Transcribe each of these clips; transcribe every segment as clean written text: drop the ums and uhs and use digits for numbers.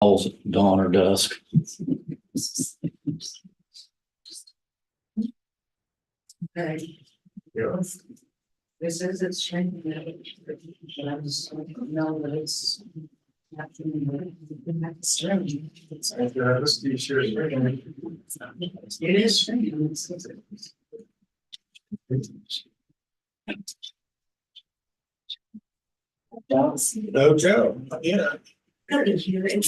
calls at dawn or dusk. Okay. This is it's changing. But I just don't know that it's. It is changing. No Joe, yeah. Good to hear it.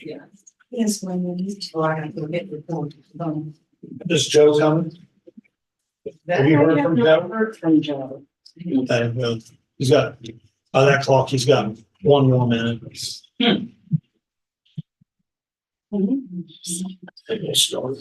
Yeah. Yes, when we need to, I have to get the phone. Is Joe coming? Have you heard from Joe? Heard from Joe. Okay, well, he's got, by that clock, he's got one more minute. We'll start.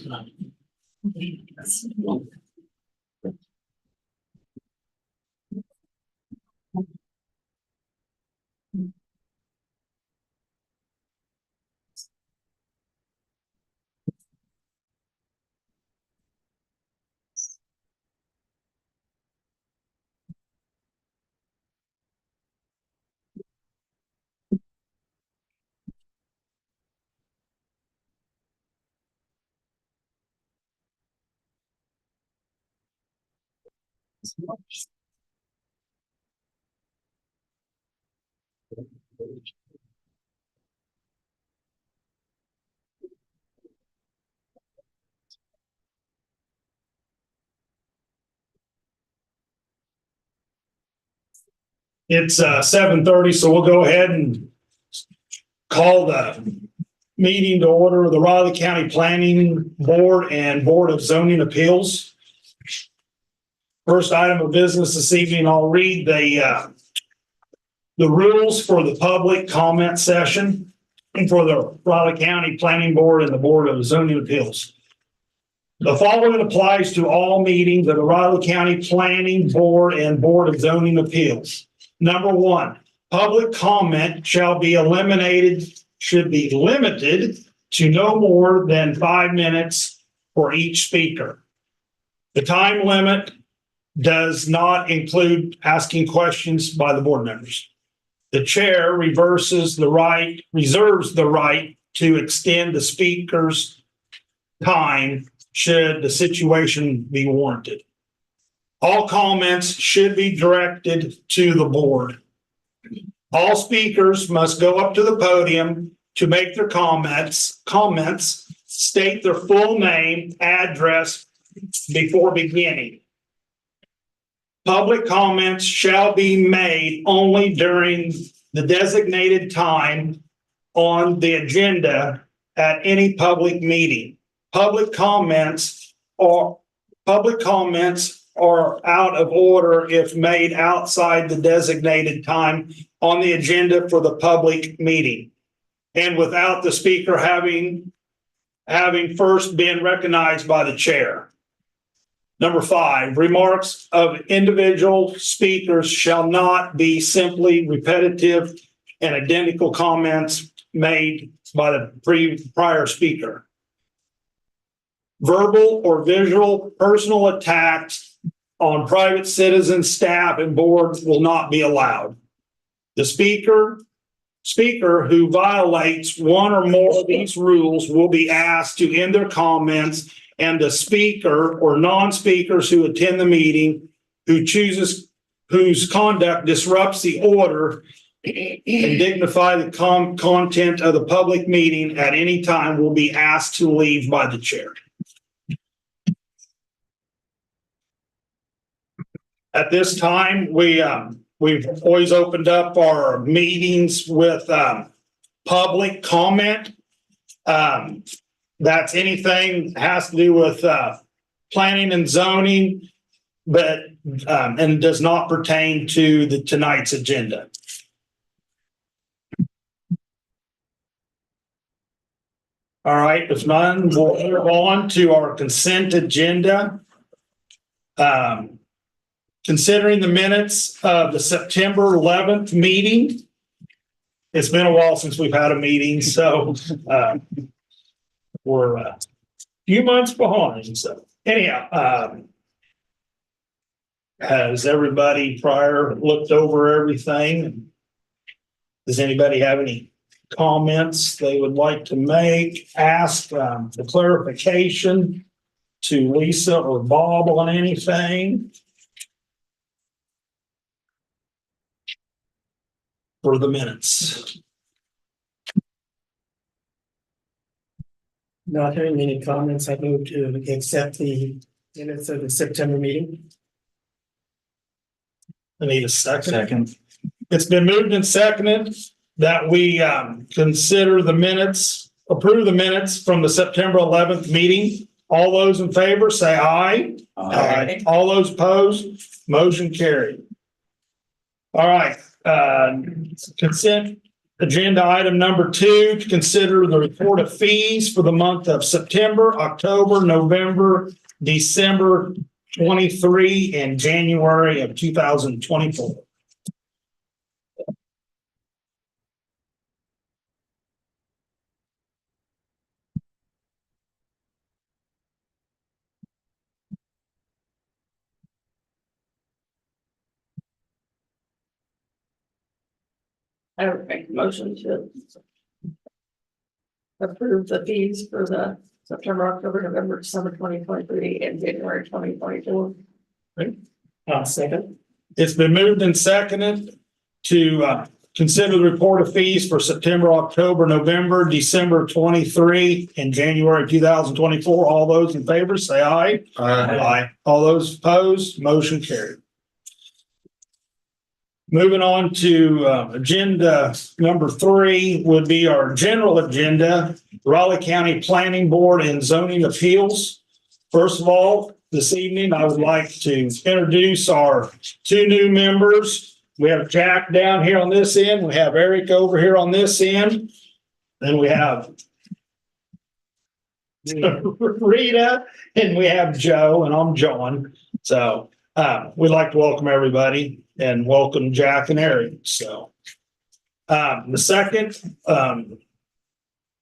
It's 7:30, so we'll go ahead and call the meeting to order of the Riley County Planning Board and Board of Zoning Appeals. First item of business this evening, I'll read the rules for the public comment session for the Riley County Planning Board and the Board of Zoning Appeals. The following applies to all meetings of the Riley County Planning Board and Board of Zoning Appeals. Number one, public comment should be limited to no more than 5 minutes for each speaker. The time limit does not include asking questions by the board members. The chair reserves the right to extend the speaker's time should the situation be warranted. All comments should be directed to the board. All speakers must go up to the podium to make their comments, state their full name, address before beginning. Public comments shall be made only during the designated time on the agenda at any public meeting. Public comments are out of order if made outside the designated time on the agenda for the public meeting and without the speaker having first been recognized by the chair. Number 5, remarks of individual speakers shall not be simply repetitive and identical comments made by the prior speaker. Verbal or visual personal attacks on private citizens, staff, and boards will not be allowed. The speaker who violates one or more of these rules will be asked to end their comments, and the speaker or non-speakers who attend the meeting whose conduct disrupts the order and dignify the content of the public meeting at any time will be asked to leave by the chair. At this time, we've always opened up our meetings with public comment. That's anything that has to do with planning and zoning, but and does not pertain to tonight's agenda. All right, if none, we'll move on to our consent agenda. Considering the minutes of the September 11th meeting, it's been a while since we've had a meeting, so we're a few months behind. So anyhow, has everybody prior looked over everything? Does anybody have any comments they would like to make, ask for clarification to Lisa or Bob on anything for the minutes? Not hearing any comments, I move to accept the minutes of the September meeting. I need a second. It's been moved and seconded that we consider the minutes, approve the minutes from the September 11th meeting. All those in favor, say aye. Aye. All those opposed, motion carried. All right, consent agenda item number 2, to consider the report of fees for the month of September, October, November, December 23, and January of 2024. I would make a motion to approve the fees for the September, October, November, December 2023 and January 2024. Second. It's been moved and seconded to consider the report of fees for September, October, November, December 23, and January 2024. All those in favor, say aye. Aye. All those opposed, motion carried. Moving on to agenda number 3 would be our general agenda, Raleigh County Planning Board and Zoning Appeals. First of all, this evening, I would like to introduce our 2 new members. We have Jack down here on this end. We have Eric over here on this end. Then we have Rita, and we have Joe, and I'm John. So we'd like to welcome everybody and welcome Jack and Eric. So the second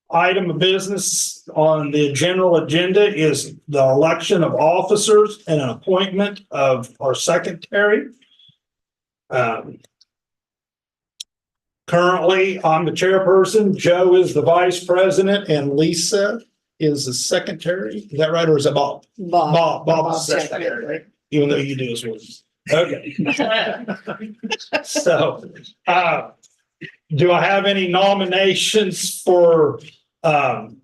item of business on the general agenda is the election of officers and an appointment of our secretary. Currently, I'm the chairperson, Joe is the vice president, and Lisa is the secretary. Is that right, or is it Bob? Bob is the secretary, right? Even though you do as well. Okay. So, do I have any nominations for chairperson?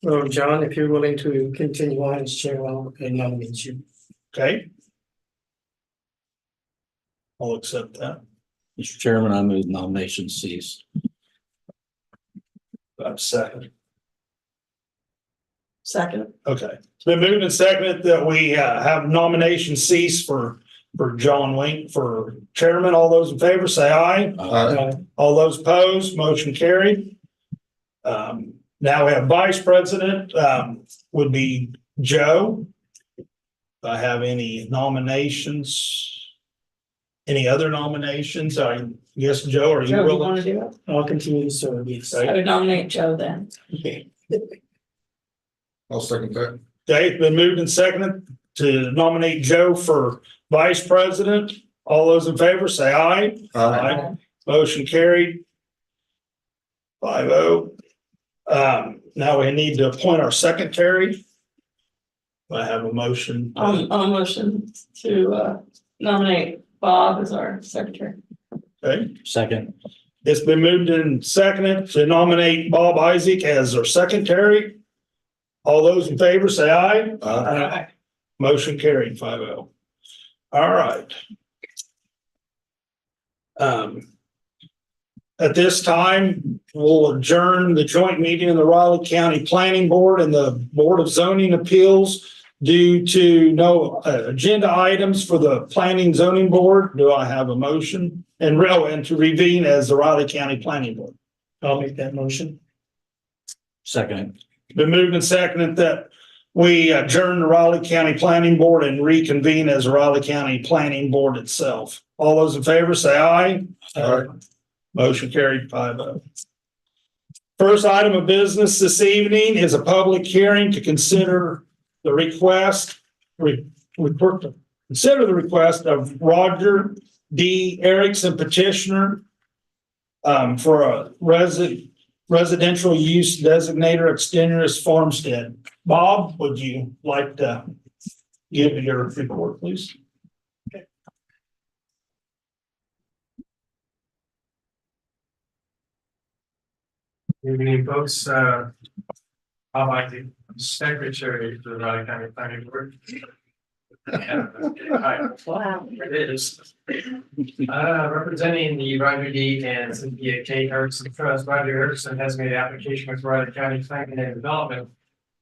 Well, John, if you're willing to continue on as chair, I'll nominate you. Okay. I'll accept that. Mr. Chairman, I move nomination cease. That's second. Second. Okay. It's been moved and seconded that we have nomination cease for John Wink for chairman. All those in favor say aye. All those opposed, motion carried. Now we have vice president, would be Joe. Do I have any nominations? Any other nominations? I guess, Joe, are you Joe, you want willing? to do it? I'll continue to serve, yes. I would nominate Joe then. Okay. I'll second that. Okay, it's been moved and seconded to nominate Joe for vice president. All those in favor say aye. Aye. Motion carried. 5-0. Now we need to appoint our secretary. I have a motion. On a motion to nominate Bob as our secretary. Okay, Second. it's been moved and seconded to nominate Bob Isaac as our secretary. All those in favor say aye. Motion carried 5-0. All right. At this time, we'll adjourn the joint meeting of the Raleigh County Planning Board and the Board of Zoning Appeals due to no agenda items for the Planning Zoning Board. Do I have a motion? And to reconvene as the Raleigh County Planning Board. I'll make that motion. Second. Been moved and seconded that we adjourn the Raleigh County Planning Board and reconvene as the Raleigh County Planning Board itself. All those in favor say aye. Aye. Motion carried 5-0. First item of business this evening is a public hearing to consider the request, consider the request of Roger D. Erickson petitioner for a residential use designator extended farmstead. Bob, would you like to give your report, please? Good evening, folks. I'd like the secretary to the Raleigh County Planning Board. Hi, Wow. it is. Representing the Roger D. and Cynthia K. Erickson Trust, Roger Erickson has made an application with Raleigh County Planning and Development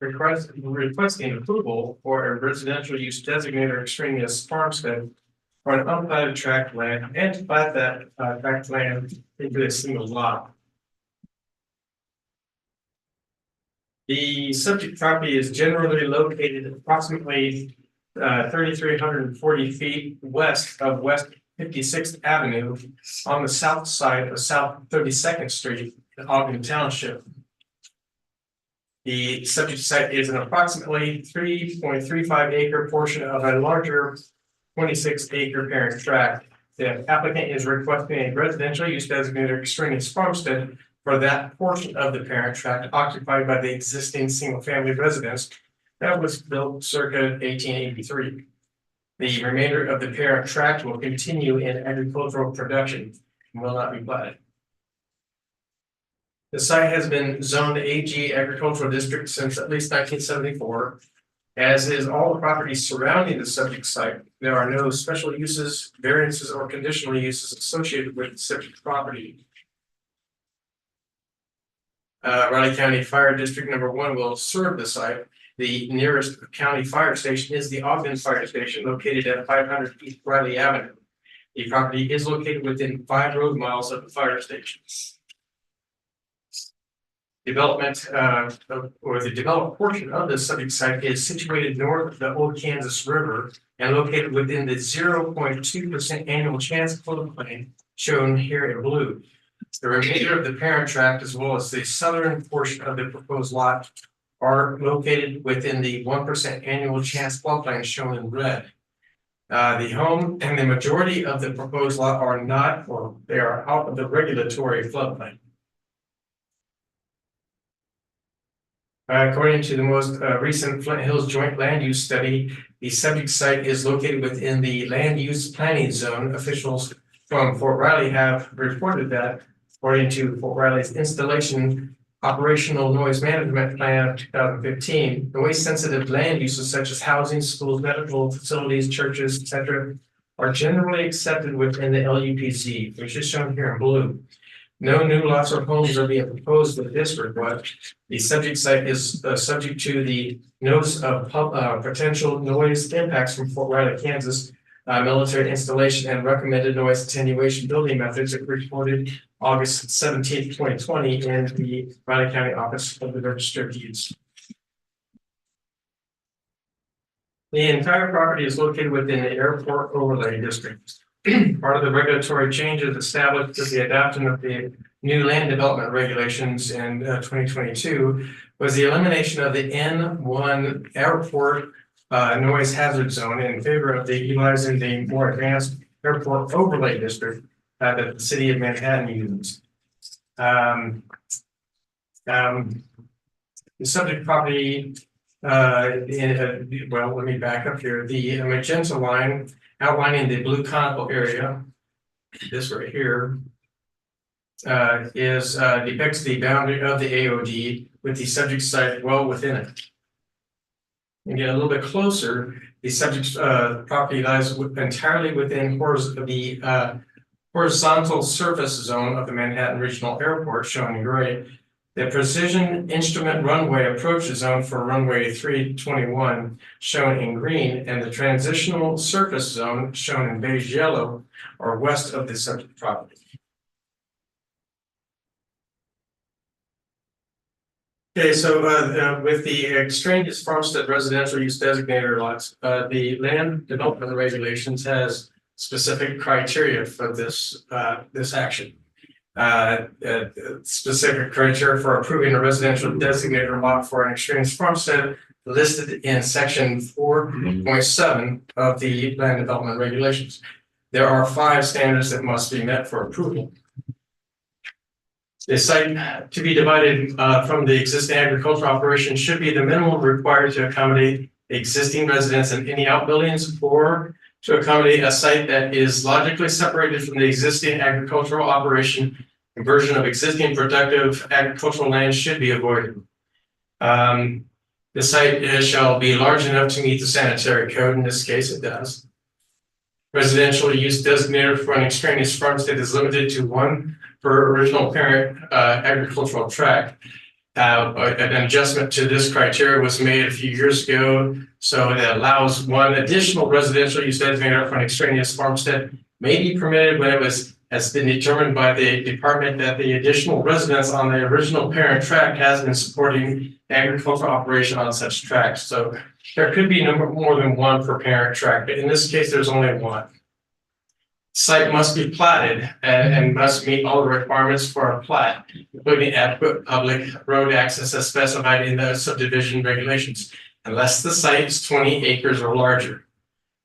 requesting approval for a residential use designated extraneous farmstead for an unplatted tract of land and to plat that tract of land into a single lot. The subject property is generally located approximately 3,340 feet west of West 56th Avenue on the south side of South 32nd Street in Ogden Township. The subject site is an approximately 3.35 acre portion of a larger 26 acre parent tract. The applicant is requesting a residential use designated extraneous farmstead for that portion of the parent tract occupied by the existing single-family residence that was built circa 1883. The remainder of the parent tract will continue in agricultural production and will not be platted. The site has been zoned AG Agricultural District since at least 1974. As is all the properties surrounding the subject site, there are no special uses, variances, or conditional uses associated with the subject property. Raleigh County Fire District Number 1 will serve the site. The nearest county fire station is the Ogden Fire Station located at 500 East Riley Avenue. The property is located within 5 road miles of the fire station. Development or the developed portion of the subject site is situated north of the Old Kansas River and located within the 0.2% annual chance floodplain shown here in blue. The remainder of the parent tract, as well as the southern portion of the proposed lot, are located within the 1% annual chance floodplain shown in red. The home and the majority of the proposed lot are not, or they are out of the regulatory floodplain. According to the most recent Flint Hills Joint Land Use Study, the subject site is located within the land use planning zone. Officials from Fort Riley have reported that, according to Fort Riley's installation operational noise management plan of 2015, noise sensitive land uses such as housing, schools, medical facilities, churches, etc., are generally accepted within the LUPZ, which is shown here in blue. No new lots or homes are being proposed with this request. The subject site is subject to the notice of potential noise impacts from Fort Riley, Kansas, military installation and recommended noise attenuation building methods reported August 17, 2020 in the Riley County Office of the Register of Deeds. The entire property is located within the Airport Overlay District. Part of the regulatory changes established with the adoption of the new land development regulations in 2022 was the elimination of the N1 airport noise hazard zone in favor of utilizing the more advanced Airport Overlay District that the city of Manhattan uses. The subject property, well, let me back up here. The magenta line outlining the blue conical area, this right here, depicts the boundary of the AOD with the subject site well within it. And get a little bit closer, the subject property lies entirely within the horizontal surface zone of the Manhattan Regional Airport, shown in gray. The precision instrument runway approach zone for runway 321, shown in green, and the transitional surface zone, shown in beige yellow, are west of the subject property. Okay, so with the extraneous farmstead residential use designator lots, the land development regulations has specific criteria for this action. Specific criteria for approving a residential designator lot for an extraneous farmstead listed in section 4.7 of the land development regulations. There are 5 standards that must be met for approval. The site to be divided from the existing agricultural operation should be the minimum required to accommodate existing residents and any outbuildings, or to accommodate a site that is logically separated from the existing agricultural operation. Conversion of existing productive agricultural land should be avoided. The site shall be large enough to meet the sanitary code. In this case, it does. Residential use designated for an extraneous farmstead is limited to one per original parent agricultural tract. An adjustment to this criteria was made a few years ago, so it allows one additional residential use designated for an extraneous farmstead may be permitted when has been determined by the department that the additional residence on the original parent tract has been supporting agricultural operation on such tracts. So there could be more than one per parent tract, but in this case, there's only one. Site must be platted and must meet all the requirements for a plat, including adequate public road access as specified in the subdivision regulations, unless the site is 20 acres or larger.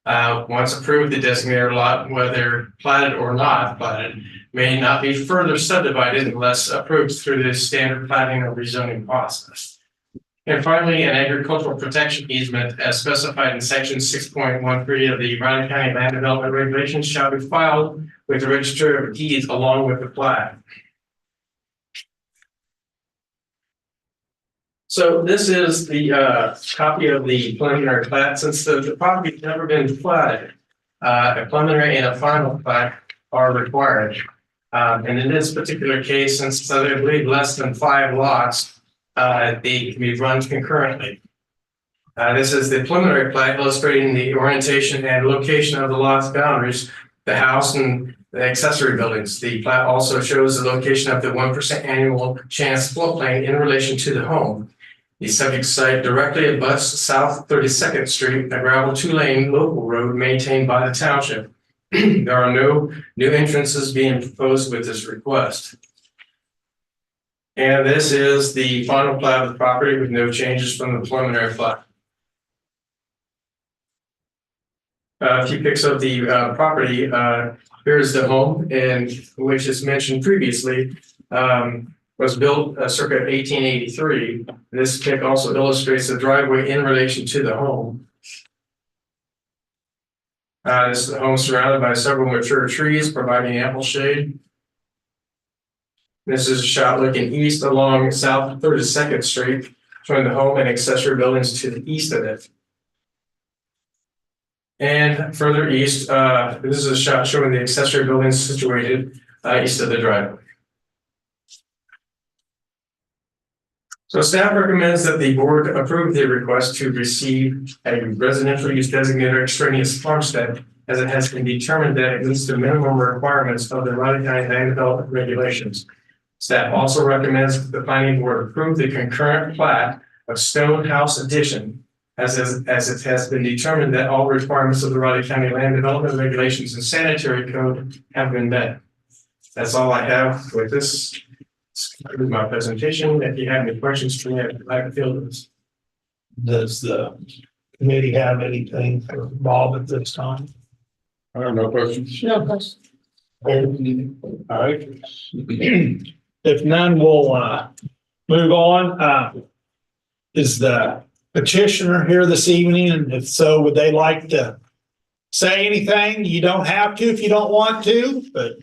Once approved, the designated lot, whether platted or not platted, may not be further subdivided unless approved through the standard platting or rezoning process. And finally, an agricultural protection easement as specified in section 6.13 of the Riley County Land Development Regulations shall be filed with the Register of Deeds along with the plat. So this is the copy of the preliminary plat. Since the property's never been platted, a preliminary and a final plat are required. And in this particular case, since I believe less than 5 lots, they can be run concurrently. This is the preliminary plat illustrating the orientation and location of the lot's boundaries, the house and the accessory buildings. The plat also shows the location of the 1% annual chance floodplain in relation to the home. The subject site directly abuts South 32nd Street, a gravel 2-lane local road maintained by the township. There are no new entrances being proposed with this request. And this is the final plat of the property with no changes from the preliminary plat. A few pics of the property. Here's the home, and which is mentioned previously, was built circa 1883. This pic also illustrates the driveway in relation to the home. This is the home surrounded by several mature trees, providing ample shade. This is a shot looking east along South 32nd Street, showing the home and accessory buildings to the east of it. And further east, this is a shot showing the accessory buildings situated east of the driveway. So staff recommends that the board approve the request to receive a residential use designated extraneous farmstead, as it has been determined that it meets the minimum requirements of the Riley County Land Development Regulations. Staff also recommends that the planning board approve the concurrent plat of Stone House Addition, as it has been determined that all requirements of the Riley County Land Development Regulations and Sanitary Code have been met. That's all I have with this. With my presentation. If you have any questions for me, I'd like to field those. Does the committee have anything for Bob at this time? I have no questions. No question. All right. If none, we'll move on. Is the petitioner here this evening? And if so, would they like to say anything? You don't have to if you don't want to, but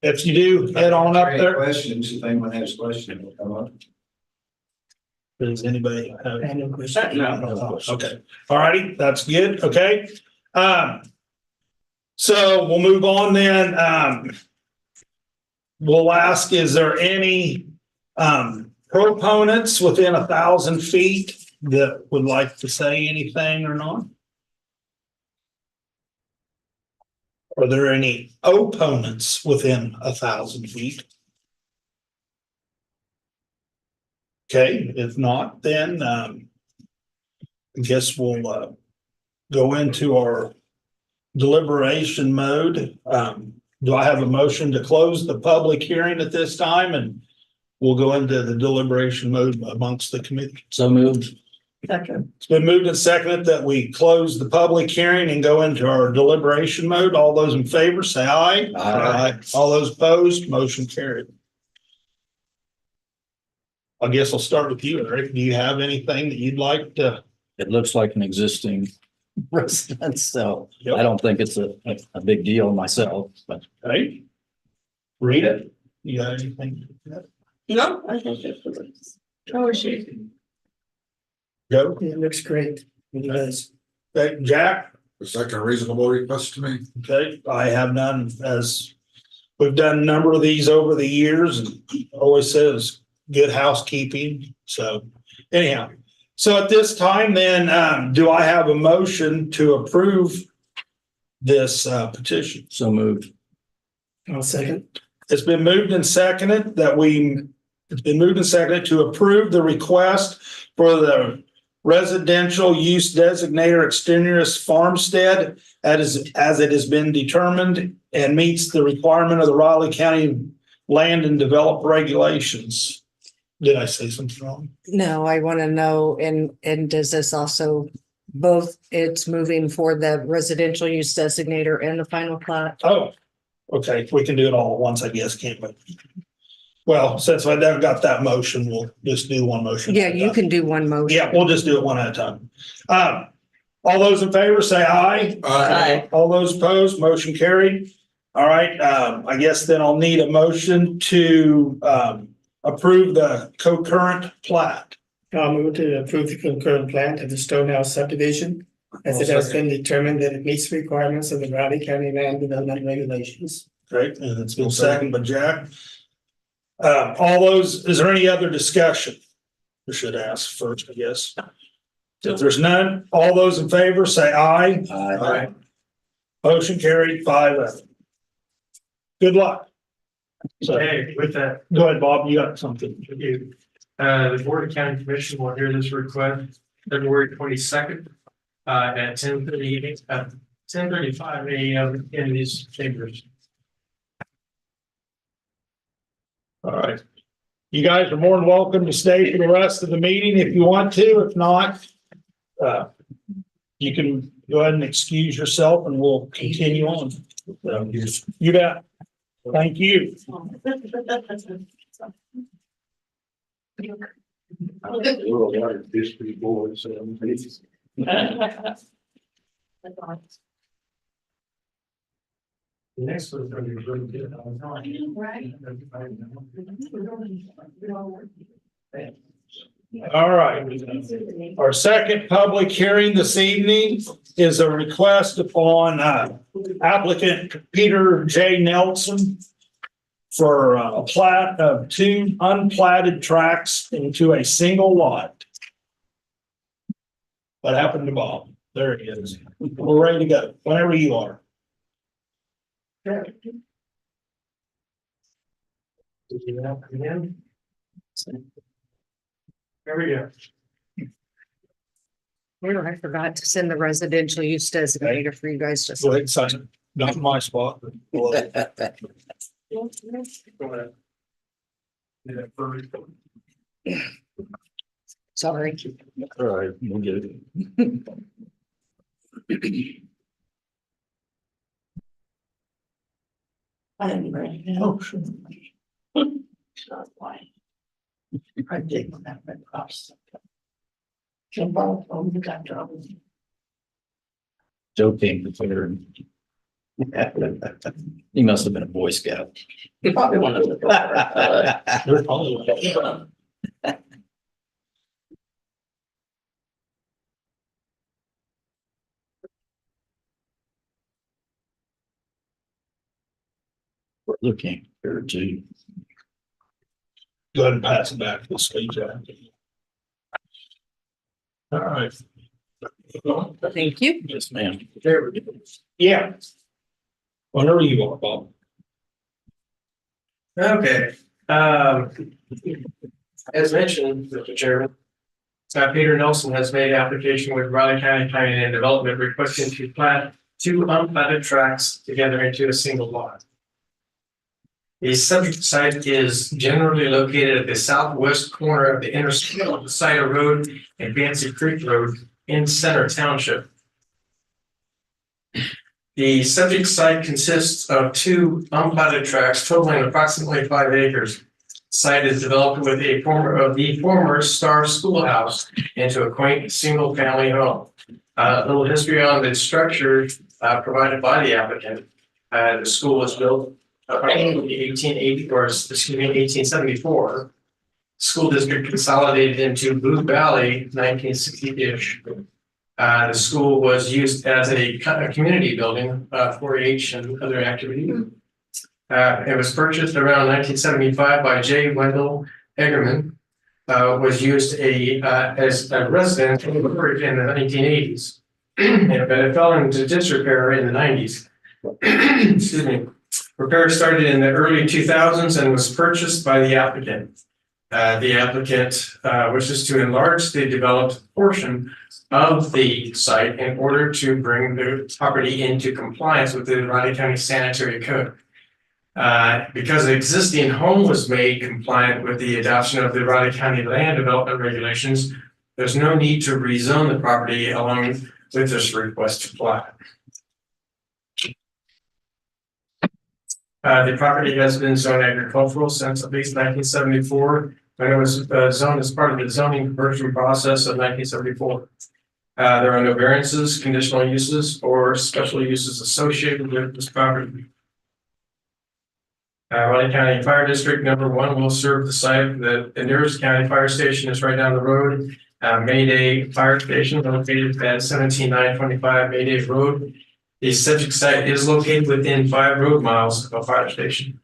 if you do, head on up there. Questions, if anyone has questions, will come up. Does anybody have And no question. No. Okay, all righty, that's good, okay. So we'll move on then. We'll ask, is there any proponents within 1,000 feet that would like to say anything or not? Are there any opponents within 1,000 feet? Okay, if not, then I guess we'll go into our deliberation mode. Do I have a motion to close the public hearing at this time? And we'll go into the deliberation mode amongst the committee. So moved. Second. It's been moved and seconded that we close the public hearing and go into our deliberation mode. All those in favor, say aye. Aye. All those opposed, motion carried. I guess I'll start with you, Eric. Do you have anything that you'd like to? It looks like an existing residence, so Yep. I don't think it's a big deal myself, but Hey, read it. You got anything? No, I think it's no issue. Joe? It looks great. It does. Okay, Jack? Is that a reasonable request to me? Okay, I have none, as we've done a number of these over the years and always says good housekeeping. So anyhow, so at this time then, do I have a motion to approve this petition? so moved. I'll second. It's been moved and seconded to approve the request for the residential use designator extraneous farmstead as it has been determined and meets the requirement of the Raleigh County Land and Develop regulations. Did I say something wrong? No, I want to know, and does this also both, it's moving for the residential use designator and the final plat? Oh, okay, we can do it all at once, I guess, can't we? Well, since I never got that motion, we'll just do one motion. Yeah, you can do one motion. Yeah, we'll just do it one at a time. All those in favor say aye. Aye. All those opposed, motion carried. All right, I guess then I'll need a motion to approve the concurrent plat. I'll move to approve the concurrent plan of the Stonehouse subdivision, as it has been determined that it meets the requirements of the Raleigh County Land Development Regulations. Great, and it's been seconded by Jack. All those, is there any other discussion? We should ask first, I guess. If there's none, all those in favor say aye. Aye. Motion carried 5-0. Good luck. So, Okay, with that, go ahead, Bob, you got something. the Board of County Commission will hear this request February 22nd at 10:35 a.m. in these chambers. All right. You guys are more than welcome to stay for the rest of the meeting if you want to. If not, you can go ahead and excuse yourself and we'll continue on. You bet. Thank you. The next one's going to be really good. All right. Our second public hearing this evening is a request upon applicant Peter J. Nelson for a plat of 2 unplatted tracts into a single lot. What happened to Bob? There he is. We're ready to go whenever you are. Did you have to come in? There we go. Where I forgot to send the residential use designator for you guys to Go sign. ahead and sign it. Not my spot. But Go ahead. Yeah, first. Sorry. All right, we'll get it. I'm ready. Oh, sure. Not why. I dig when that red cross. Jump off on the gun trouble. Joe came to clear him. He must have been a Boy Scout. Probably one of the. They're probably- We're looking here too. Go ahead and pass it back to the stage. All right. Thank you. Yes, ma'am. There we go. Yeah. Whenever you are, Bob. Okay, as mentioned, Mr. Chairman. Peter Nelson has made application with Raleigh County Planning and Development requesting to plat 2 unplatted tracts together into a single lot. The subject site is generally located at the southwest corner of the interstate of the Cider Road and Fancy Creek Road in Center Township. The subject site consists of 2 unplatted tracts totaling approximately 5 acres. Site is developed with the former Star Schoolhouse into a quaint single-family home. A little history on the structure provided by the applicant. The school was built approximately 1874. School district consolidated into Blue Valley, 1960-ish. The school was used as a community building, 4-H and other activities. It was purchased around 1975 by J. Wendell Eggerman. Was used as a residence in the 1980s, but it fell into disrepair in the 90s. Excuse me. Repair started in the early 2000s and was purchased by the applicant. The applicant wishes to enlarge the developed portion of the site in order to bring the property into compliance with the Riley County Sanitary Code. Because the existing home was made compliant with the adoption of the Riley County Land Development Regulations, there's no need to rezone the property along with this request to plat. The property has been zoned agricultural since at least 1974, when it was zoned as part of the zoning conversion process of 1974. There are no variances, conditional uses, or special uses associated with this property. Riley County Fire District number 1 will serve the site. The nearest county fire station is right down the road. Mayday Fire Station located at 17925 Mayday Road. The subject site is located within 5 road miles of a fire station.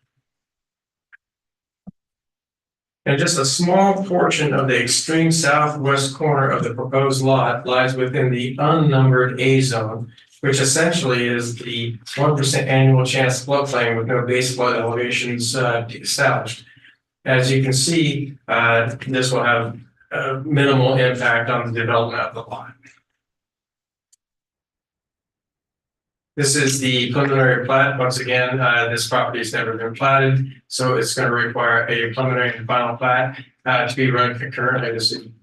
And just a small portion of the extreme southwest corner of the proposed lot lies within the unnumbered A zone, which essentially is the 1% annual chance floodplain with no base flood elevations established. As you can see, this will have minimal impact on the development of the lot. This is the preliminary plat. Once again, this property has never been platted, so it's going to require a preliminary and final plat to be run concurrently this evening.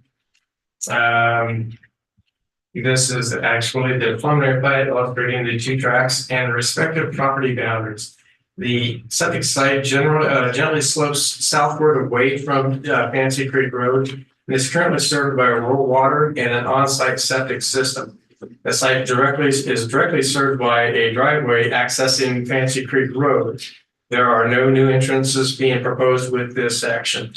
This is actually the preliminary plat illustrating the 2 tracks and the respective property boundaries. The septic site generally slopes southward away from Fancy Creek Road and is currently served by a rural water and an on-site septic system. The site is directly served by a driveway accessing Fancy Creek Road. There are no new entrances being proposed with this action.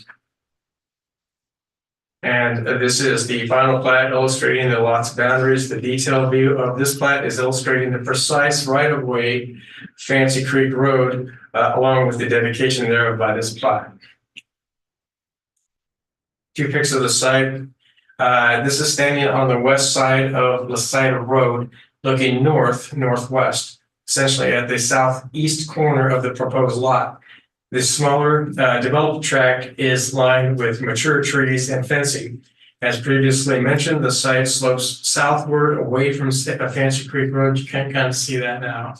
And this is the final plat illustrating the lot's boundaries. The detailed view of this plat is illustrating the precise right-of-way Fancy Creek Road, along with the dedication thereof by this plat. 2 pics of the site. This is standing on the west side of Lasaita Road, looking northwest, essentially at the southeast corner of the proposed lot. This smaller developed tract is lined with mature trees and fencing. As previously mentioned, the site slopes southward away from Fancy Creek Road. You can kind of see that now.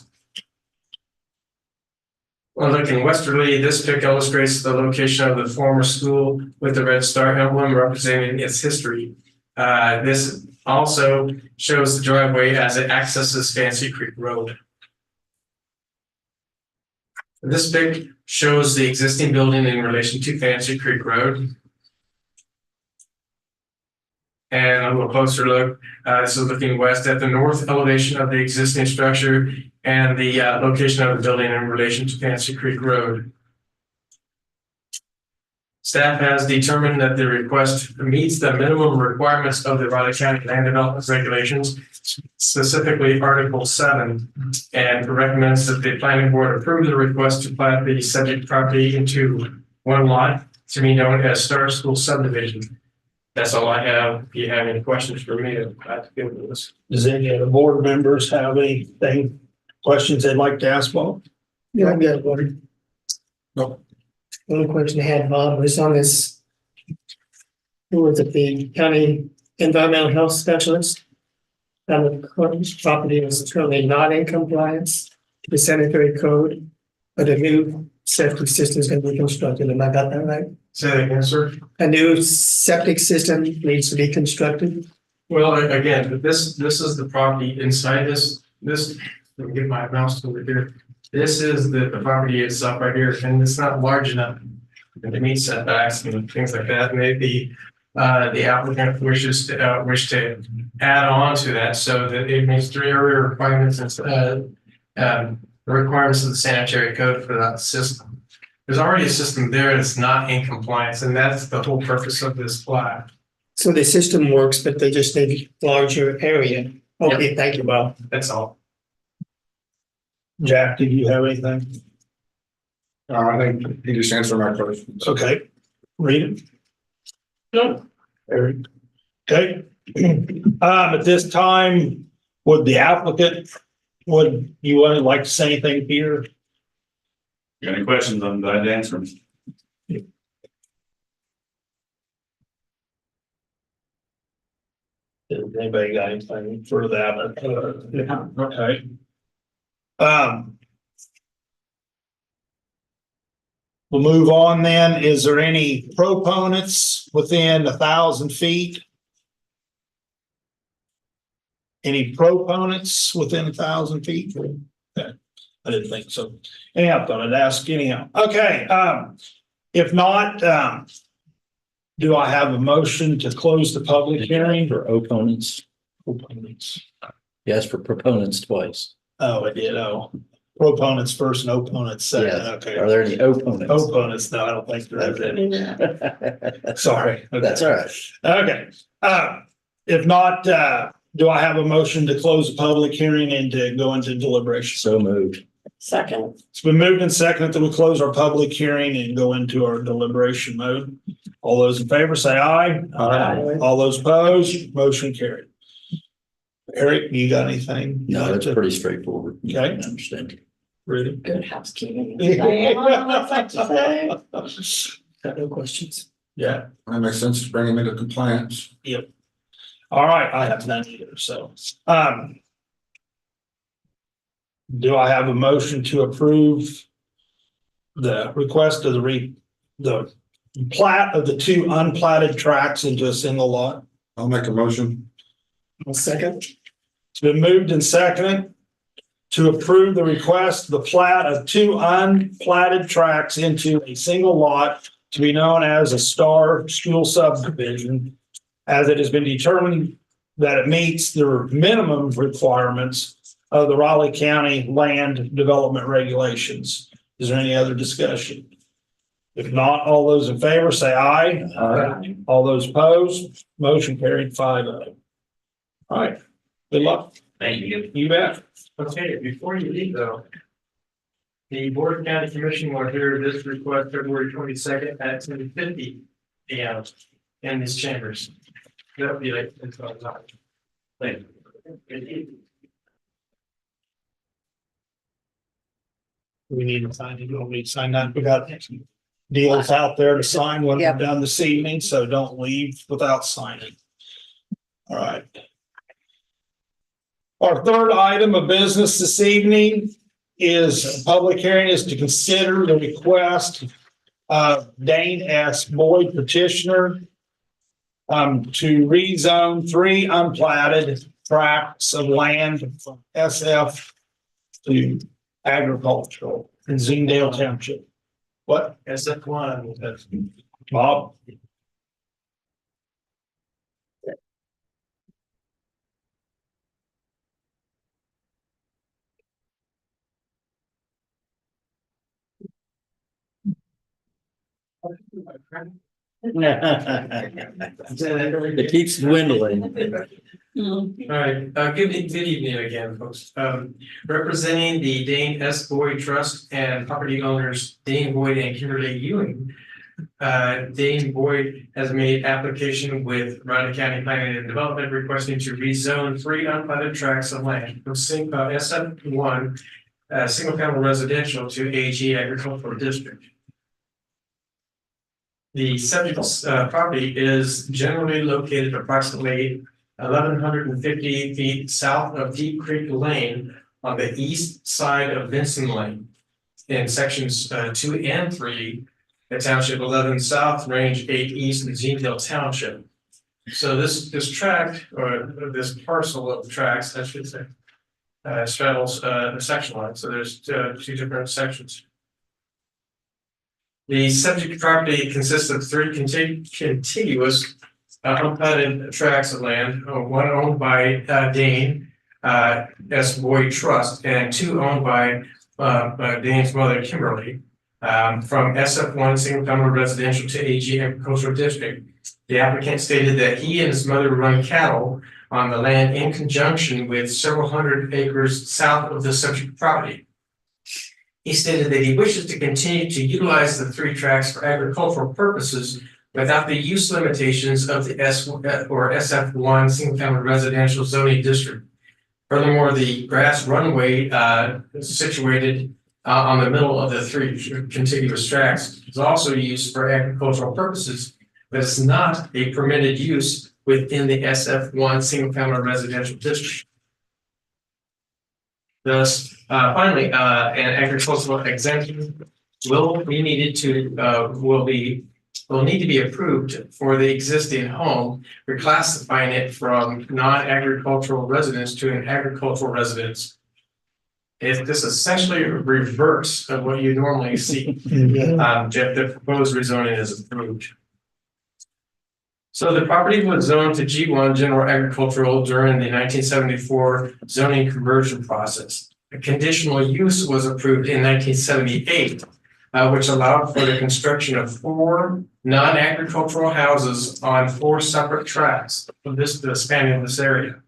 When looking westerly, this pic illustrates the location of the former school with the red star emblem representing its history. This also shows the driveway as it accesses Fancy Creek Road. This pic shows the existing building in relation to Fancy Creek Road. And a little closer look, this is looking west at the north elevation of the existing structure and the location of the building in relation to Fancy Creek Road. Staff has determined that the request meets the minimum requirements of the Riley County Land Development Regulations, specifically Article 7, and recommends that the planning board approve the request to plat the subject property into 1 lot to be known as Star School Subdivision. That's all I have. If you have any questions for me, I'm glad to give this. Does any of the board members have anything, questions they'd like to ask Bob? Yeah, I've got one. No. The only question I had, Bob, was on this. Who was it, the county environmental health specialist? And the property was currently not in compliance with the sanitary code, but a new septic system is going to be constructed. Am I got that right? Say that again, sir. A new septic system needs to be constructed. Well, again, this is the property inside this, let me get my mouse over here. This is the property itself right here, and it's not large enough to meet setbacks and things like that, maybe the applicant wishes to wish to add on to that so that it meets the area requirements and the requirements of the sanitary code for that system. There's already a system there that's not in compliance, and that's the whole purpose of this plat. So the system works, but they just need larger area. Okay, thank you, Bob. That's all. Jack, did you have anything? I think he just answered my questions. Okay, read it. No. Eric. Okay. At this time, would the applicant, would you want to like to say anything, Peter? Got any questions? I'm glad to answer them. Does anybody got anything for that? Okay. We'll move on then. Is there any proponents within 1,000 feet? Any proponents within 1,000 feet? Okay, I didn't think so. Anyhow, I thought I'd ask anyhow. Okay, if not, do I have a motion to close the public hearing? For opponents, Proponents. yes, for proponents twice. Oh, I did. Oh, proponents first and opponents second. Yes. Okay. Are there any opponents? Opponents, no, I don't think there is any. Sorry. Okay. That's all right. Okay, if not, do I have a motion to close the public hearing and to go into deliberation? So moved. Second, It's been moved and seconded that we close our public hearing and go into our deliberation mode. All those in favor say aye. Aye. All those opposed, motion carried. Eric, you got anything? No, it's pretty straightforward. Okay. I understand. Really? good housekeeping. Diane, what's that to say? Got no questions. Yeah. That makes sense to bring him into compliance. All right, I have none either, so, do I have a motion to approve the request of the plat of the two unplatted tracts into a single lot? I'll make a motion. One second. It's been moved and seconded to approve the request, the plat of two unplatted tracts into a single lot to be known as a Star School subdivision, as it has been determined that it meets the minimum requirements of the Raleigh County Land Development Regulations. Is there any other discussion? If not, all those in favor say aye. Aye. All those opposed, motion carried 5-0. All right, good luck. Thank you. You bet. Okay, before you leave though, the Board of County Commission will hear this request February 22nd at 10:50 AM in these chambers. That'll be like, it's all time. Thank you. We need to sign it. You want me to sign that? We got deals out there to sign when we're Yep. done this evening, so don't leave without signing. All right. Our third item of business this evening is, a public hearing is to consider the request of Dane S. Boyd petitioner to rezone 3 unplatted tracts of land from SF to agricultural in Zingdale Township. What? SF1. Bob? It keeps dwindling. All right, good evening again, folks. Representing the Dane S. Boyd Trust and property owners Dane Boyd and Kimberly Ewing. Dane Boyd has made application with Raleigh County Planning and Development requesting to rezone 3 unplatted tracts of land from SF1, single family residential to AG agricultural district. The subject property is generally located approximately 1,150 feet south of Deep Creek Lane on the east side of Vinson Lane. In sections 2 and 3, the Township 11 South, Range 8 East, and Zingdale Township. So this tract, or this parcel of tracts, I should say, straddles the section line. So there's 2 different sections. The subject property consists of three contiguous unplatted tracts of land, one owned by Dane S. Boyd Trust, and two owned by Dane's mother, Kimberly, from SF1 single family residential to AG agricultural district. The applicant stated that he and his mother run cattle on the land in conjunction with several hundred acres south of the subject property. He stated that he wishes to continue to utilize the three tracts for agricultural purposes without the use limitations of the SF1 single family residential zoning district. Furthermore, the grass runway situated on the middle of the three contiguous tracts is also used for agricultural purposes, but is not a permitted use within the SF1 single family residential district. Thus, finally, an agricultural exemption will need to be approved for the existing home, reclassifying it from non-agricultural residence to an agricultural residence. This essentially reverse of what you normally see. If the proposed rezoning is approved. So the property was zoned to G1 general agricultural during the 1974 zoning conversion process. A conditional use was approved in 1978, which allowed for the construction of 4 non-agricultural houses on 4 separate tracts spanning this area.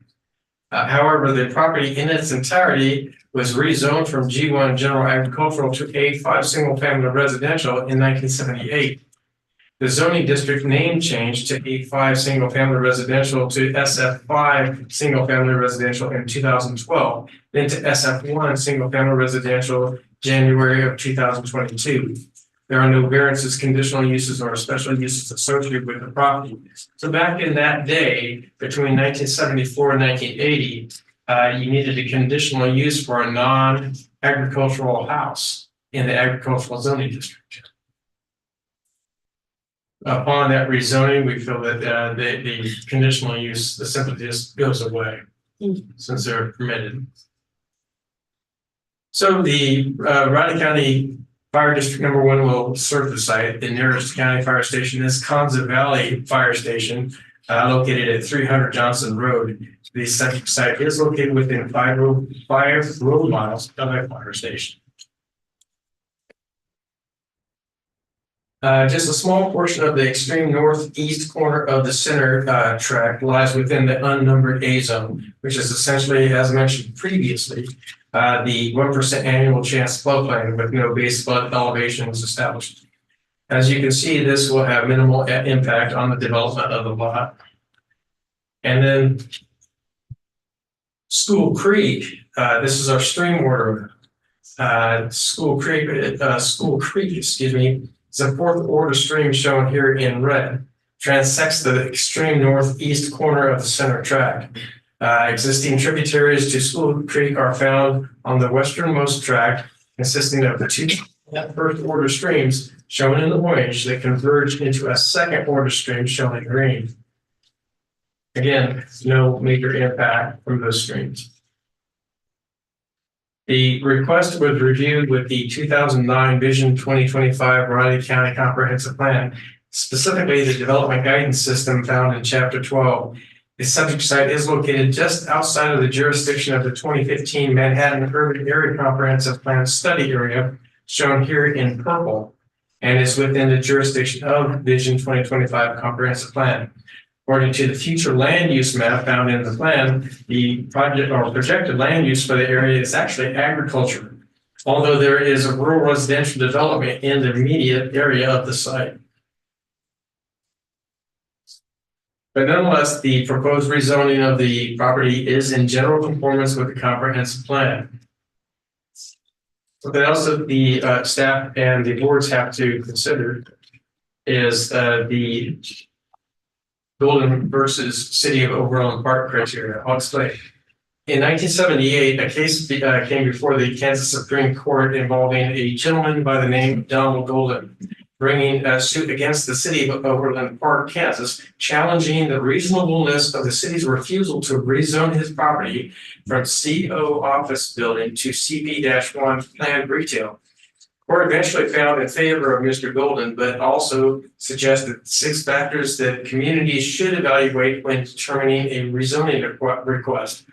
However, the property in its entirety was rezoned from G1 general agricultural to A5 single family residential in 1978. The zoning district name changed to A5 single family residential to SF5 single family residential in 2012, then to SF1 single family residential January of 2022. There are no variances, conditional uses, or special uses associated with the property. So back in that day, between 1974 and 1980, you needed a conditional use for a non-agricultural house in the agricultural zoning district. Upon that rezoning, we feel that the conditional use simply just goes away since they're permitted. So the Riley County Fire District Number 1 will serve the site. The nearest county fire station is Conza Valley Fire Station, located at 300 Johnson Road. The subject site is located within 5 road miles of that fire station. Just a small portion of the extreme northeast corner of the center tract lies within the unnumbered A zone, which is essentially, as mentioned previously, the 1% annual chance floodplain with no base flood elevations established. As you can see, this will have minimal impact on the development of the lot. And then School Creek, this is our stream order. School Creek, excuse me, it's a 4th order stream shown here in red, transects the extreme northeast corner of the center tract. Existing tributaries to School Creek are found on the westernmost tract, consisting of 2 first order streams shown in the orange that converge into a 2nd order stream shown in green. Again, no major impact from those streams. The request was reviewed with the 2009 Vision 2025 Riley County Comprehensive Plan, specifically the development guidance system found in Chapter 12. The subject site is located just outside of the jurisdiction of the 2015 Manhattan Urban Area Comprehensive Plan Study Area, shown here in purple, and is within the jurisdiction of Vision 2025 Comprehensive Plan. According to the future land use map found in the plan, the project or projected land use for the area is actually agriculture, although there is a rural residential development in the immediate area of the site. But nonetheless, the proposed rezoning of the property is in general conformance with the comprehensive plan. Something else that the staff and the boards have to consider is the Golden versus City of Overland Park criteria. I'll explain. In 1978, a case came before the Kansas Supreme Court involving a gentleman by the name of Donald Golden, bringing a suit against the City of Overland Park, Kansas, challenging the reasonableness of the city's refusal to rezone his property from CO office building to CP-1 planned retail. Court eventually found in favor of Mr. Golden, but also suggested 6 factors that communities should evaluate when determining a rezoning request.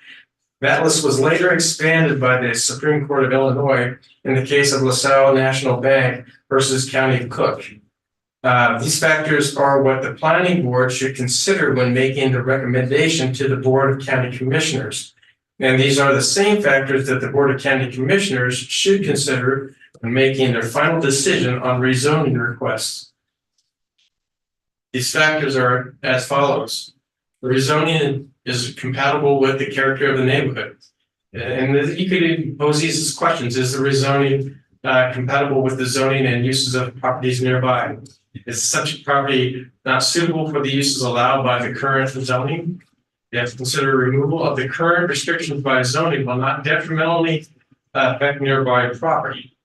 That list was later expanded by the Supreme Court of Illinois in the case of LaSalle National Bank versus County of Cook. These factors are what the planning board should consider when making the recommendation to the Board of County Commissioners. And these are the same factors that the Board of County Commissioners should consider when making their final decision on rezoning requests. These factors are as follows. The rezoning is compatible with the character of the neighborhood. And you could even pose these as questions. Is the rezoning compatible with the zoning and uses of properties nearby? Is the subject property not suitable for the uses allowed by the current zoning? You have to consider removal of the current restrictions by zoning will not detrimentally affect nearby property.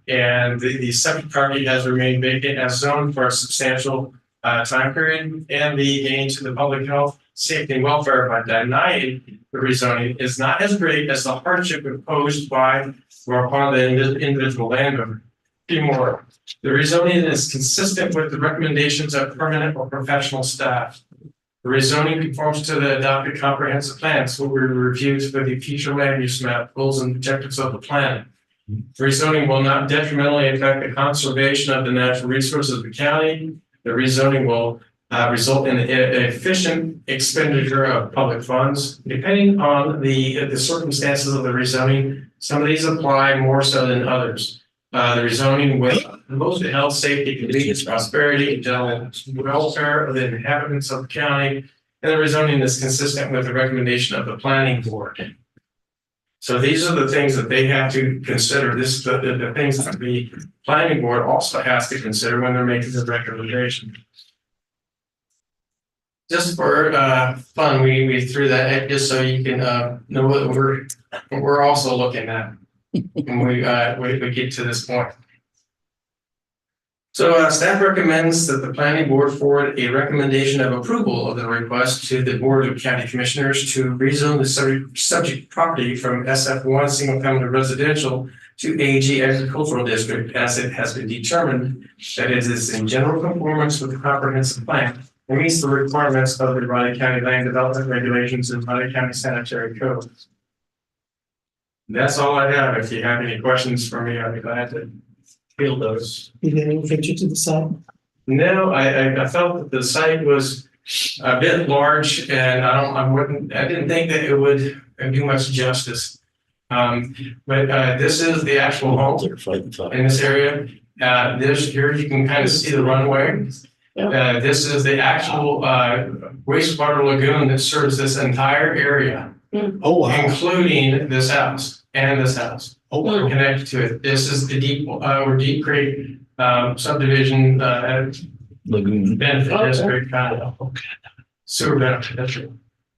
And the subject property has remained vacant as zoned for a substantial time period, and the gain to the public health, safety, and welfare by denying the rezoning is not as great as the hardship imposed by or upon the individual landowner. Few more. The rezoning is consistent with the recommendations of permanent or professional staff. The rezoning conforms to the adopted comprehensive plans, what we reviewed for the future land use map, goals and objectives of the plan. The rezoning will not detrimentally affect the conservation of the natural resources of the county. The rezoning will result in efficient expenditure of public funds. Depending on the circumstances of the rezoning, some of these apply more so than others. The rezoning will promote the health, safety, convenience, prosperity, and general welfare of the inhabitants of the county. And the rezoning is consistent with the recommendation of the planning board. So these are the things that they have to consider. This is the things that the planning board also has to consider when they're making the recommendation. Just for fun, we threw that at just so you can know what we're also looking at when we get to this point. So staff recommends that the planning board forward a recommendation of approval of the request to the Board of County Commissioners to rezone the subject property from SF1 single family residential to AG agricultural district as it has been determined that it is in general conformance with the comprehensive plan and meets the requirements of the Raleigh County Land Development Regulations and Raleigh County Sanitary Code. That's all I have. If you have any questions for me, I'd be glad to field those. You get any picture to the side? No, I felt that the site was a bit large and I didn't think that it would do much justice. But this is the actual home in this area. Here you can kind of see the runway. This is the actual wastewater lagoon that serves this entire area. Oh, wow. Including this house and this house. Oh, wow. Connected to it. This is the Deep Creek subdivision Lagoon. benefit district kind of sewer benefit district.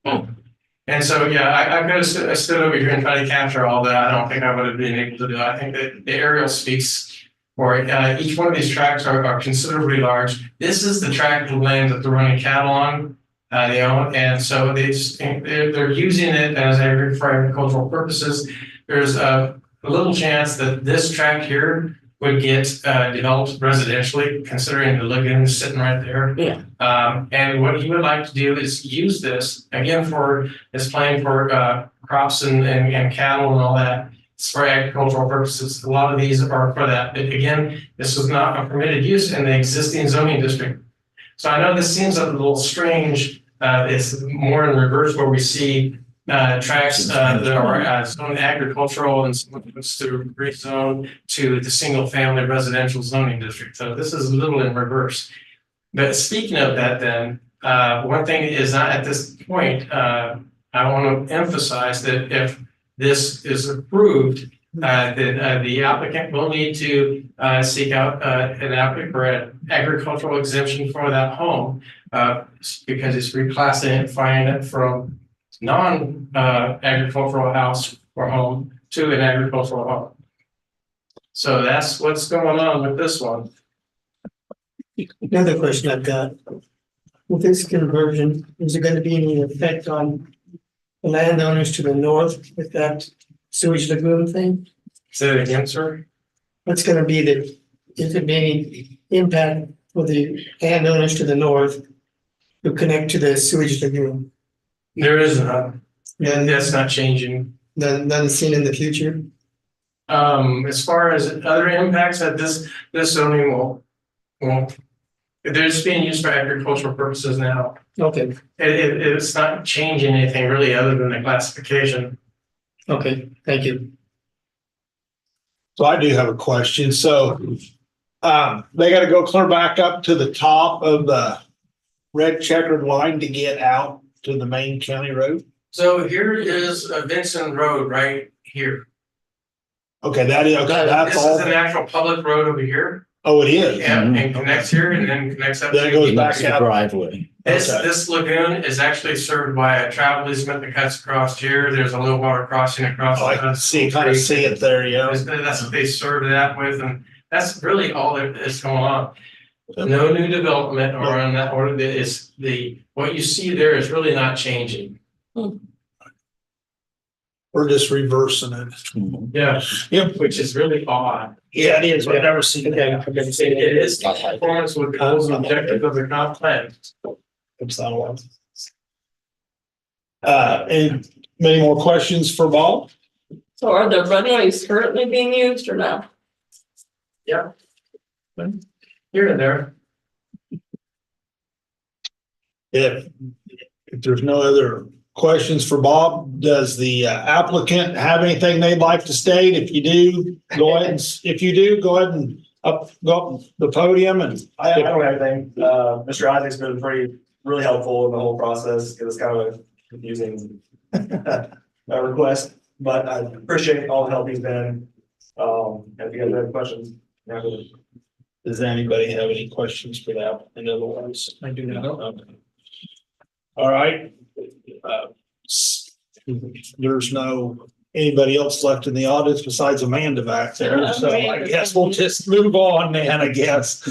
And so, yeah, I could have I stood over here and tried to capture all that. I don't think I would have been able to do it. I think that the aerial speaks for it. Each one of these tracts are considerably large. This is the tract of land that they're running cattle on. They own, and so they're using it as for agricultural purposes. There's a little chance that this tract here would get developed residentially, considering the lagoon sitting right there. Yeah. And what he would like to do is use this again for his plan for crops and cattle and all that. It's for agricultural purposes. A lot of these are for that. But again, this is not a permitted use in the existing zoning district. So I know this seems a little strange. It's more in reverse where we see tracts that are zoned agricultural and supposed to rezone to the single family residential zoning district. So this is a little in reverse. But speaking of that, then one thing is not at this point. I want to emphasize that if this is approved, then the applicant will need to seek out an applicant for an agricultural exemption for that home because it's reclassifying it from non-agricultural house or home to an agricultural home. So that's what's going on with this one. Another question I've got. With this conversion, is there going to be any effect on the landowners to the north with that sewage lagoon thing? Say it again, sir. what's gonna be the, if there be any impact for the landowners to the north who connect to the sewage lagoon? There is none, and And that's not changing. none seen in the future? As far as other impacts that this zoning won't. There's being used for agricultural purposes now. Okay, It's not changing anything really other than the classification. okay, thank you. So I do have a question. So they gotta go clear back up to the top of the red checkered line to get out to the main county road? So here is Vincent Road right here. Okay, that is, okay, that's This is all. an actual public road over here. Oh, it is? Yeah, and connects here and then connects up. Then it to- goes back It's the out. driveway. This, Okay. this lagoon is actually served by a travel easement that cuts across here. There's a little water crossing across. Oh, I can see, kind of see it there, yeah. That's what they serve that with, and that's really all that is going on. No new development or on that order, that is what you see there is really not changing. We're just reversing it. Yeah. Yep. Which is really odd. Yeah, it is. I've never seen Okay, that. I've never seen It it. is conformance with the goals and objectives of the comp plan. It's not a lot. And many more questions for Bob? So are the runways currently being used or no? Yeah. Here and there. If there's no other questions for Bob, does the applicant have anything they'd like to state? If you do, go ahead and, go ahead and go up the podium and. I don't have anything. Mr. Isaac's been really helpful in the whole process, because it's kind of a confusing request, but I appreciate all the help he's been. If you guys have questions. Yeah. Does anybody have any questions for the applicant otherwise? I do not. Okay. All right. There's no anybody else left in the audience besides Amanda back there, so I guess we'll just move on then, I guess.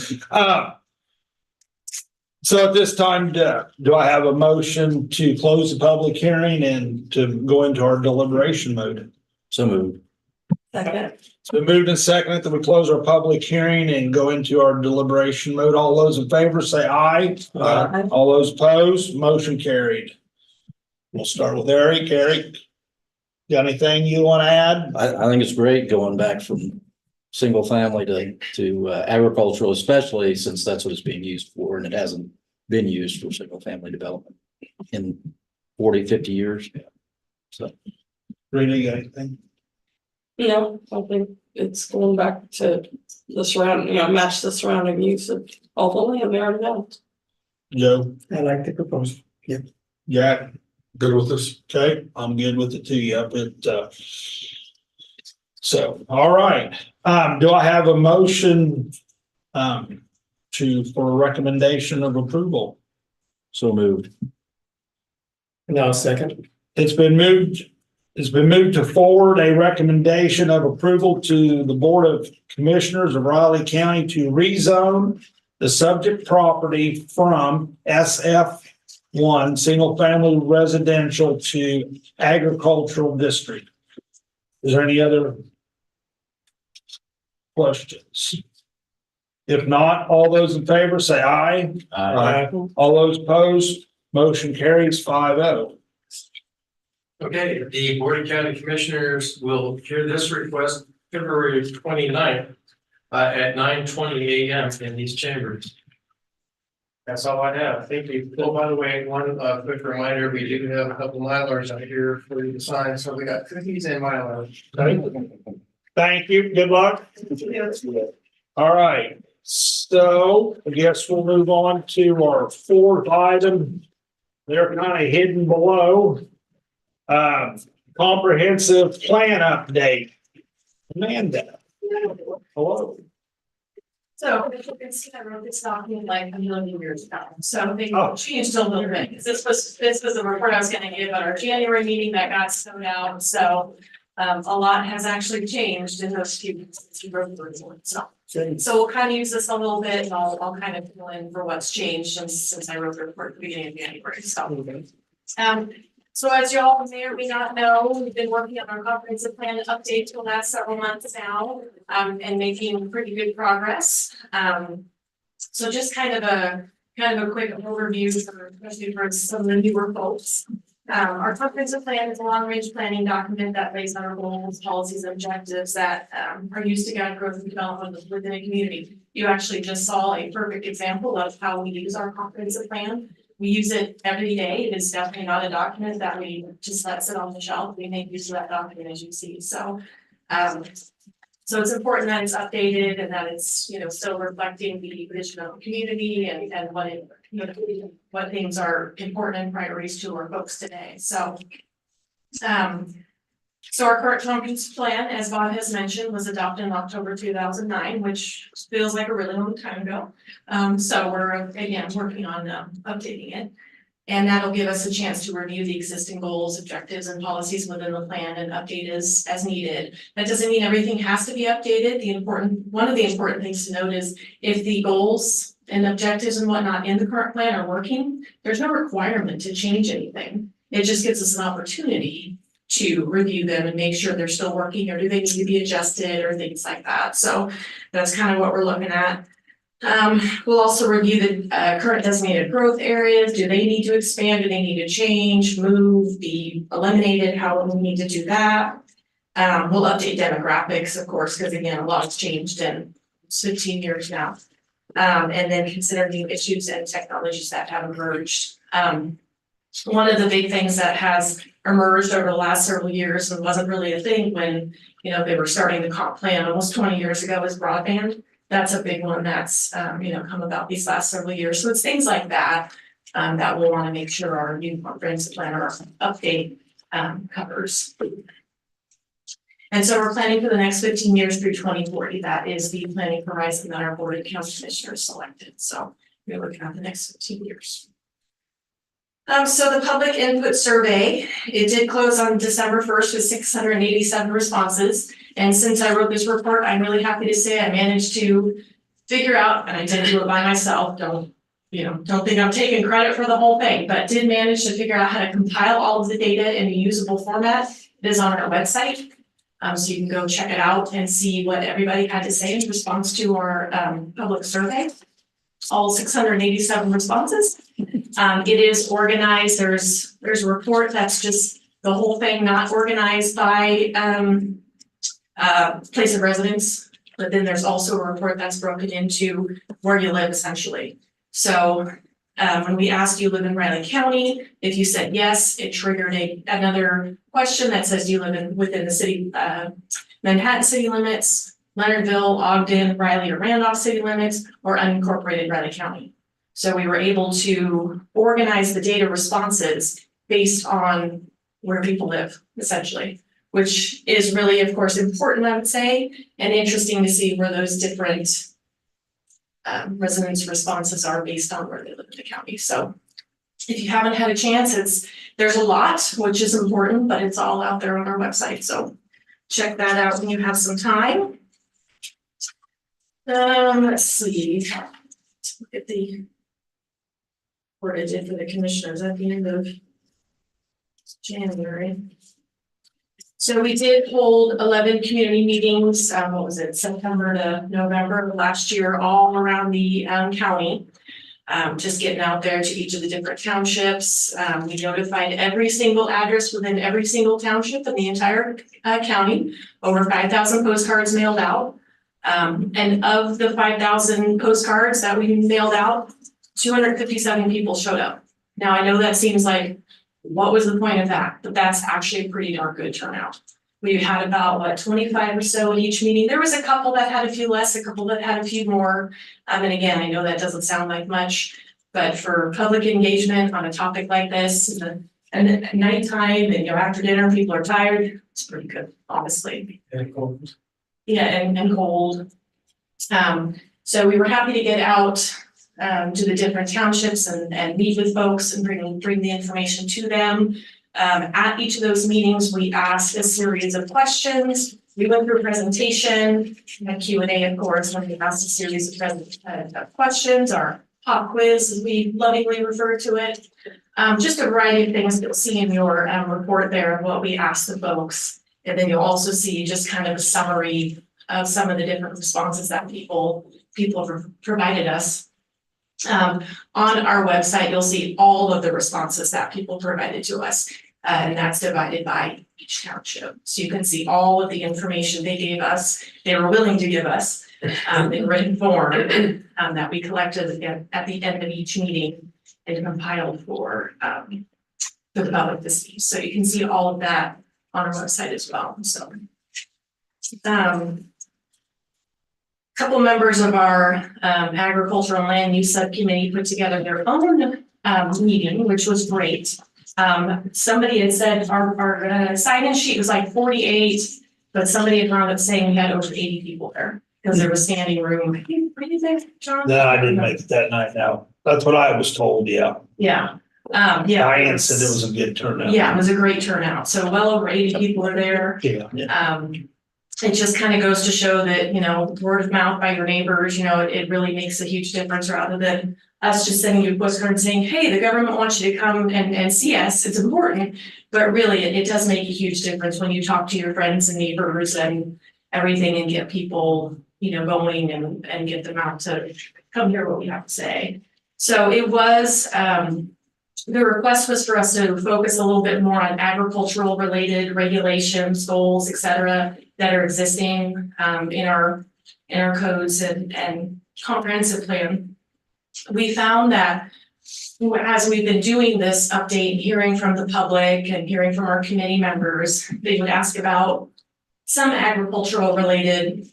So at this time, do I have a motion to close the public hearing and to go into our deliberation mode? So moved. Second. It's been moved and seconded that we close our public hearing and go into our deliberation mode. All those in favor say aye. Aye. All those opposed, motion carried. We'll start with Eric. Eric, got anything you want to add? I think it's great going back from single family to agricultural, especially since that's what it's being used for, and it hasn't been used for single family development in 40, 50 years. So. Rita, you got anything? No, I think it's going back to the surrounding, match the surrounding use of all the land there now. Joe? I like the proposal. Jack? Good with this? Okay, I'm good with it too. Yep, so, all right. Do I have a motion for a recommendation of approval? So moved. Now, second, It's been moved to forward a recommendation of approval to the Board of Commissioners of Riley County to rezone the subject property from SF1, single family residential, to agricultural district. Is there any other questions? If not, all those in favor say aye. All those opposed, motion carries 5-0. Okay, the Board of County Commissioners will hear this request February 29th at 9:20 a.m. in these chambers. That's all I have. Thank you. Oh, by the way, one quick reminder, we do have a couple Mylars out here for you to sign, so we got cookies and Mylars. Thank you. Good luck. All right. So I guess we'll move on to our fourth item. They're kind of hidden below. Comprehensive plan update. Amanda. Hello. So if you can see, I wrote this document like a million years ago, so they Oh. changed a little bit, because this was a report I was gonna give at our January meeting that got snowed out, so. A lot has actually changed in those few weeks since you wrote the report, so we'll kind of use this a little bit, and I'll kind of fill in for what's changed since I wrote the report at the beginning of January, so. So as you all may or may not know, we've been working on our comprehensive plan update for the last several months now, and making pretty good progress. So just kind of a quick overview especially for some of the newer folks. Our comprehensive plan is a long-range planning document that lays out our goals, policies, and objectives that are used to guide growth and development within a community. You actually just saw a perfect example of how we use our comprehensive plan. We use it every day. It is definitely not a document that we just let sit on the shelf. We make use of that document, as you see. So it's important that it's updated and that it's, still reflecting the vision of the community and what it, what things are important and priorities to our folks today. So our current comprehensive plan, as Bob has mentioned, was adopted in October 2009, which feels like a really long time ago. So we're again working on updating it. And that'll give us a chance to review the existing goals, objectives, and policies within the plan and update as needed. That doesn't mean everything has to be updated. One of the important things to note is if the goals and objectives and whatnot in the current plan are working, there's no requirement to change anything. It just gives us an opportunity to review them and make sure they're still working, or do they need to be adjusted or things like that. So that's kind of what we're looking at. We'll also review the current designated growth areas. Do they need to expand? Do they need to change, move, be eliminated? How will we need to do that? We'll update demographics, of course, because again, a lot's changed in 15 years now. And then consider new issues and technologies that have emerged. One of the big things that has emerged over the last several years and wasn't really a thing when, they were starting the comp plan almost 20 years ago is broadband. That's a big one that's, come about these last several years. So it's things like that, that we'll want to make sure our new comprehensive plan or update, covers. And so we're planning for the next 15 years through 2040. That is the planning horizon that our board of county commissioners selected. So we're looking at the next 15 years. So the public input survey, it did close on December 1st with 687 responses. And since I wrote this report, I'm really happy to say I managed to figure out, and I didn't do it by myself, don't think I'm taking credit for the whole thing, but did manage to figure out how to compile all of the data in a usable format. It is on our website. So you can go check it out and see what everybody had to say in response to our public survey. All 687 responses. It is organized. There's a report that's just the whole thing, not organized by place of residence, but then there's also a report that's broken into where you live essentially. So when we asked you live in Riley County, if you said yes, it triggered another question that says you live within the city, Manhattan city limits, Leonardville, Ogden, Riley, or Randolph city limits, or unincorporated Riley County. So we were able to organize the data responses based on where people live, essentially, which is really, of course, important, I would say, and interesting to see where those different residents' responses are based on where they live in the county. So if you haven't had a chance, there's a lot, which is important, but it's all out there on our website. So check that out when you have some time. Let's see. Let's look at the what I did for the commissioners at the end of January. So we did hold 11 community meetings, September to November of last year, all around the county. Just getting out there to each of the different townships. We notified every single address within every single township in the entire county. Over 5,000 postcards mailed out. And of the 5,000 postcards that we mailed out, 257 people showed up. Now, I know that seems like, what was the point of that? But that's actually a pretty darn good turnout. We had about 25 or so in each meeting. There was a couple that had a few less, a couple that had a few more. And again, I know that doesn't sound like much, but for public engagement on a topic like this, and at nighttime and after dinner, people are tired, it's pretty good, honestly. And cold. Yeah, and cold. So we were happy to get out to the different townships and meet with folks and bring the information to them. At each of those meetings, we asked a series of questions. We went through a presentation, a Q&A, of course, when we asked a series of questions. Our pop quiz, as we lovingly refer to it. Just a variety of things that you'll see in your report there of what we asked the folks. And then you'll also see just kind of a summary of some of the different responses that people have provided us. On our website, you'll see all of the responses that people provided to us. And that's divided by each township. So you can see all of the information they gave us, they were willing to give us in written form that we collected at the end of each meeting and compiled for the public to see. So you can see all of that on our website as well. So couple members of our agricultural and land use subcommittee put together their own meeting, which was great. Somebody had said our sign-in sheet was like 48, but somebody had wound up saying we had over 80 people there because there was standing room. What do you think, John? No, I didn't make it that night now. That's what I was told, yeah. Yeah. Diane said it was a good turnout. Yeah, it was a great turnout. So well over 80 people are there. Yeah. It just kind of goes to show that, you know, word of mouth by your neighbors, you know, it really makes a huge difference rather than us just sending you a postcard and saying, hey, the government wants you to come and see us. It's important. But really, it does make a huge difference when you talk to your friends and neighbors and everything and get people, you know, going and get them out to come hear what we have to say. So it was, the request was for us to focus a little bit more on agricultural related regulations, goals, et cetera, that are existing in our codes and comprehensive plan. We found that as we've been doing this update, hearing from the public and hearing from our committee members, they would ask about some agricultural related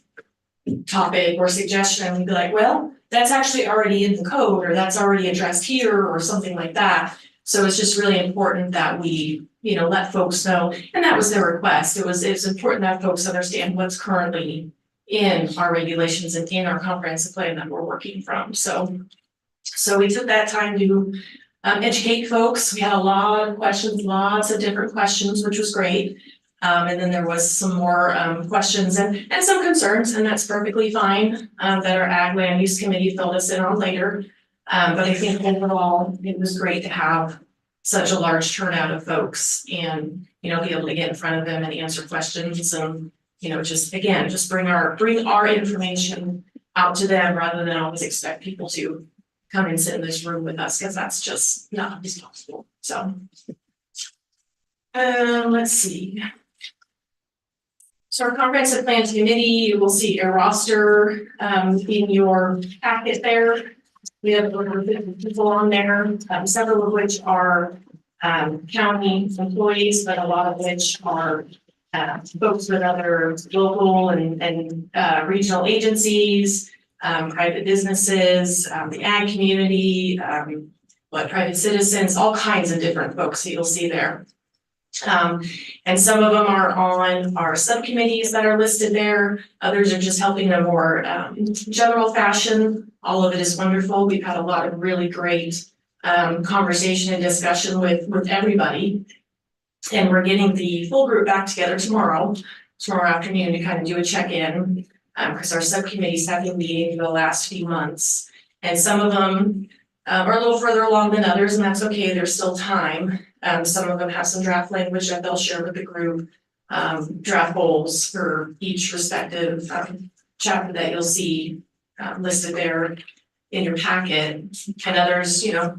topic or suggestion, and we'd be like, well, that's actually already in the code, or that's already addressed here, or something like that. So it's just really important that we, you know, let folks know, and that was their request. It's important that folks understand what's currently in our regulations and in our comprehensive plan that we're working from. So we took that time to educate folks. We had a lot of questions, lots of different questions, which was great. And then there was some more questions and some concerns, and that's perfectly fine, that our Ag Land Use Committee filled us in on later. But I think overall, it was great to have such a large turnout of folks and, you know, be able to get in front of them and answer questions and, you know, just bring our information out to them rather than always expect people to come and sit in this room with us, because that's just not possible. So let's see. So our comprehensive plan committee, you will see a roster in your packet there. We have over 50 people on there, several of which are county employees, but a lot of which are folks with other local and regional agencies, private businesses, the ag community, private citizens, all kinds of different folks that you'll see there. And some of them are on our subcommittees that are listed there. Others are just helping them more general fashion. All of it is wonderful. We've had a lot of really great conversation and discussion with everybody. And we're getting the full group back together tomorrow afternoon to kind of do a check-in. Because our subcommittees have been meeting for the last few months. And some of them are a little further along than others, and that's okay. There's still time. Some of them have some draft language that they'll share with the group, draft goals for each respective chapter that you'll see listed there in your packet. And others, you know,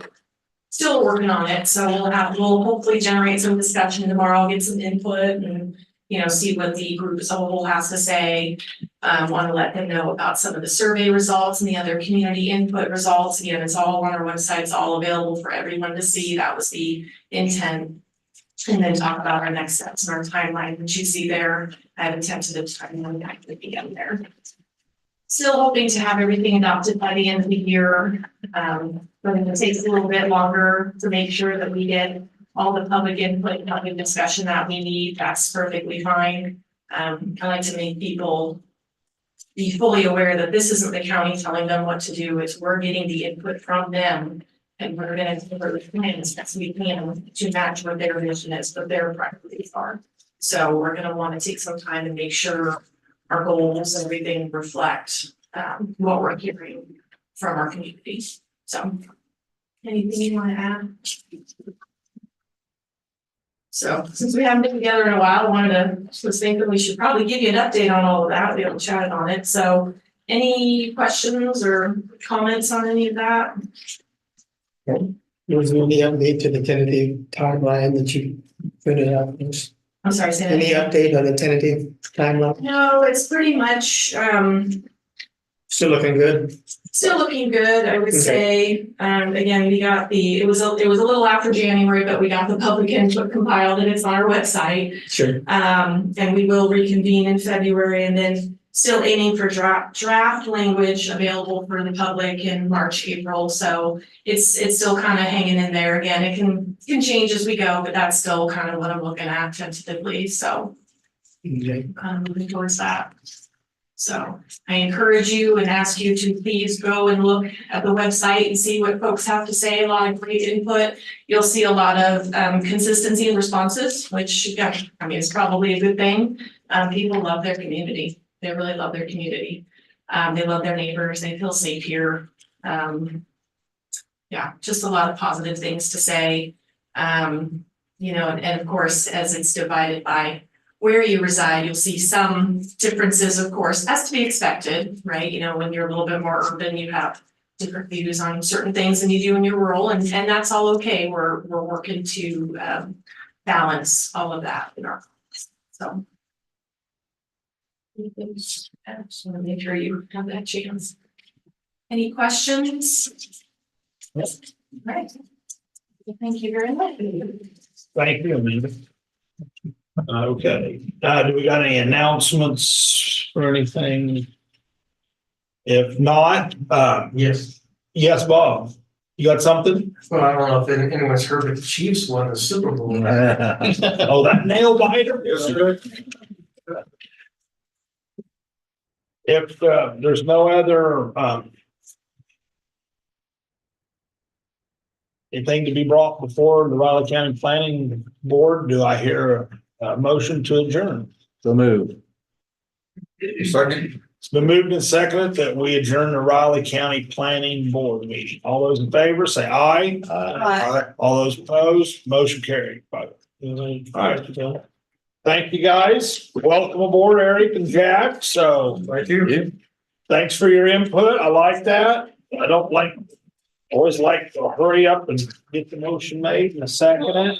still working on it. So we'll hopefully generate some discussion tomorrow, get some input and, you know, see what the group as a whole has to say. Want to let them know about some of the survey results and the other community input results. Again, it's all on our website, it's all available for everyone to see. That was the intent. And then talk about our next steps and our timeline, which you see there. I have a tentative timeline at the beginning there. Still hoping to have everything adopted by the end of the year. But it takes a little bit longer to make sure that we get all the public input and public discussion that we need. That's perfectly fine. I like to make people be fully aware that this isn't the county telling them what to do. It's we're getting the input from them, and we're going to deliver the plans as we can to match what their vision is, what their priorities are. So we're going to want to take some time to make sure our goals and everything reflect what we're hearing from our communities. So, anything you want to add? So, since we haven't been together in a while, I was thinking we should probably give you an update on all of that, be able to chat on it, so any questions or comments on any of that? Was there any update to the tentative timeline that you printed out? I'm sorry, say that Any again. update on the tentative timeline? No, it's pretty much, Still looking good? still looking good, I would Okay. say. Again, we got it was a little after January, but we got the public input compiled and it's on our website. Sure. And we will reconvene in February and then still aiming for draft language available for the public in March, April. So it's still kind of hanging in there. Again, it can change as we go, but that's still kind of what I'm looking at tentatively. So Okay. moving towards that. So I encourage you and ask you to please go and look at the website and see what folks have to say, a lot of great input. You'll see a lot of consistency in responses, which, yeah, I mean, it's probably a good thing. People love their community. They really love their community. They love their neighbors. They feel safe here. Yeah, just a lot of positive things to say. And of course, as it's divided by where you reside, you'll see some differences, of course, as to be expected, right? When you're a little bit more urban, you have different views on certain things than you do in your rural, and that's all okay. We're working to balance all of that in our lives. So. I just want to make sure you have that chance. Any questions? Yes. Right. Thank you very much. Thank you, Amanda. Okay, do we got any announcements or anything? If not, Yes. yes, Bob, you got something? Well, I don't know if anyone's heard, but the Chiefs won the Super Bowl. Oh, that nail biter? If there's no other anything to be brought before the Riley County Planning Board, do I hear a motion to adjourn? So move. Second. It's been moved and seconded that we adjourn the Riley County Planning Board meeting. All those in favor, say aye. All those opposed, motion carried. All right. Thank you, guys. Welcome aboard, Eric and Jack. So Thank you. thanks for your input. I like that. I don't like, always like to hurry up and get the motion made in a second.